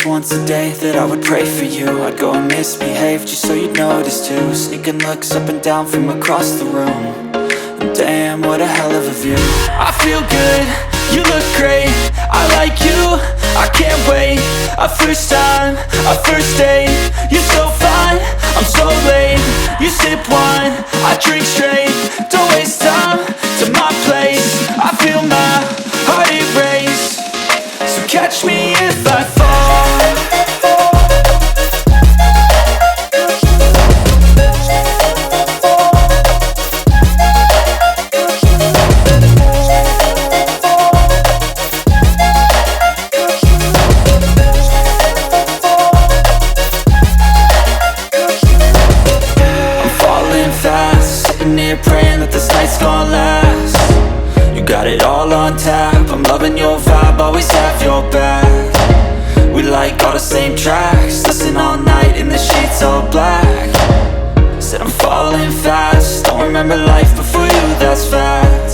least once a day that I would pray for you. I'd go and misbehave just so you'd notice too. Sneaking looks up and down from across the room. And damn, what a hell of a view. I feel good, you look great, I like you, I can't wait. A first time, a first date, you're so fine, I'm so late. You sip wine, I drink straight. Don't waste time to my place. I feel my heart erase. So catch me if I fall. Praying that this night's gonna last. You got it all on tap, I'm loving your vibe, always have your back. We like all the same tracks, listen all night in the sheets all black. Said I'm falling fast, don't remember life before you, that's fact.